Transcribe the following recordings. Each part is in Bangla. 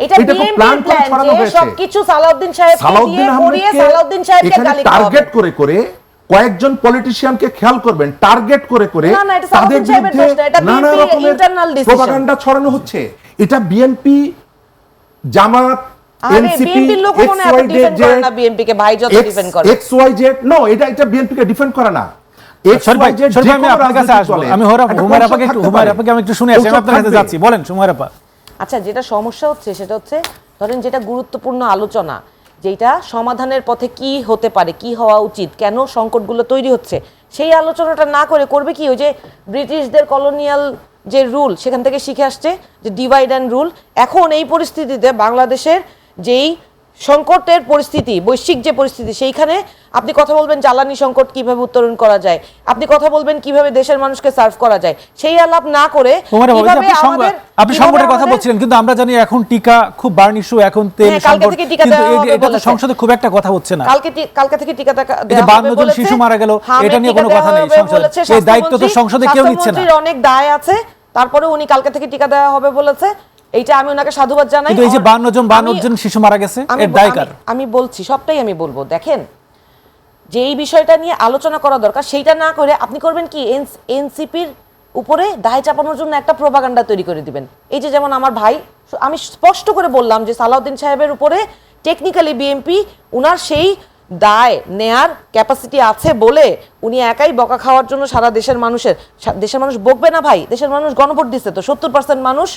এটা প্ল্যান করে ছড়ানো হয়েছে। সবকিছু সালাউদ্দিন সাহেবকে দিয়ে করিয়ে সালাউদ্দিন সাহেবকে গালি দেওয়া টার্গেট করে করে কয়েকজন পলিটিশিয়ানকে খেয়াল করবেন, টার্গেট করে করে তাদের বিরুদ্ধে নানা রকমের প্রপাগান্ডা ছড়ানো হচ্ছে। এটা বিএনপি, জামাত, এনসিপি, বিএনপি কে ভাই যত ডিফেন্ড করে XYZ, নো, এটা বিএনপি কে ডিফেন্ড করে না। আচ্ছা, যেটা সমস্যা হচ্ছে সেটা হচ্ছে ধরেন যেটা গুরুত্বপূর্ণ আলোচনা, যেটা সমাধানের পথে কি হতে পারে, কি হওয়া উচিত, কেন সংকটগুলো তৈরি হচ্ছে, সেই আলোচনাটা না করে করবে কি, ওই যে ব্রিটিশদের কলোনিয়াল যে রুল সেখান থেকে শিখে আসছে যে ডিভাইড অ্যান্ড রুল। এখন এই পরিস্থিতিতে বাংলাদেশের যেই সংকটের পরিস্থিতি, বৈশ্বিক যে পরিস্থিতি, সেইখানে আপনি কথা বলবেন জ্বালানি সংকট কিভাবে উত্তরণ করা যায়, আপনি কথা বলবেন কিভাবে দেশের মানুষকে সার্ভ করা যায়, সেই আলাপ না করে আপনি সংকটের কথা বলছিলেন, কিন্তু আমরা জানি এখন টিকা খুব বার্ন ইস্যু, এখন তেল সংকট, কিন্তু এটা তো সংসদে খুব একটা কথা হচ্ছে না। কালকে থেকে টিকা দেওয়া হবে 52 জন শিশু মারা গেল, এটা নিয়ে কোনো কথা নেই সংসদে। এই দায়িত্ব তো সংসদে কেউ নিচ্ছে না। অনেক দায় আছে, তারপরে উনি কালকে থেকে টিকা দেওয়া হবে বলেছে, এইটা আমি ওনাকে সাধুবাদ জানাই। কিন্তু এই যে 52 জন শিশু মারা গেছে, এর দায় কার? আমি বলছি, সবটাই আমি বলবো। দেখেন, যে এই বিষয়টা নিয়ে আলোচনা করা দরকার সেইটা না করে আপনি করবেন কি, এনসিপির উপরে দায় চাপানোর জন্য একটা প্রোপাগান্ডা তৈরি করে দিবেন। এই যে যেমন আমার ভাই, আমি স্পষ্ট করে বললাম যে সালাউদ্দিন সাহেবের উপরে টেকনিক্যালি বিএনপি উনার সেই দায় নেয়ার ক্যাপাসিটি আছে বলে উনি একাই বকা খাওয়ার জন্য সারা দেশের মানুষ বকবে না ভাই। দেশের মানুষ গণভোট দিচ্ছে, তো 70% মানুষ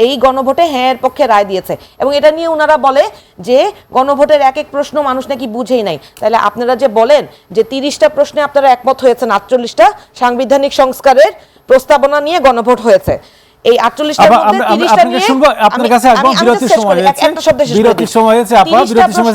এই গণভোটে হ্যাঁ এর পক্ষে রায় দিয়েছে, এবং এটা নিয়ে ওনারা বলে যে গণভোটের এক এক প্রশ্ন মানুষ নাকি বুঝেই নাই। তাহলে আপনারা যে বলেন যে 30টা প্রশ্নে আপনারা একমত হয়েছেন, 48টা সাংবিধানিক সংস্কারের প্রস্তাবনা নিয়ে গণভোট হয়েছে, এই 48টার মধ্যে 30টা নিয়ে আপনার কাছে আসবো, বিরতির সময় হয়েছে, বিরতির সময় হয়েছে, আপনারা বিরতির সময়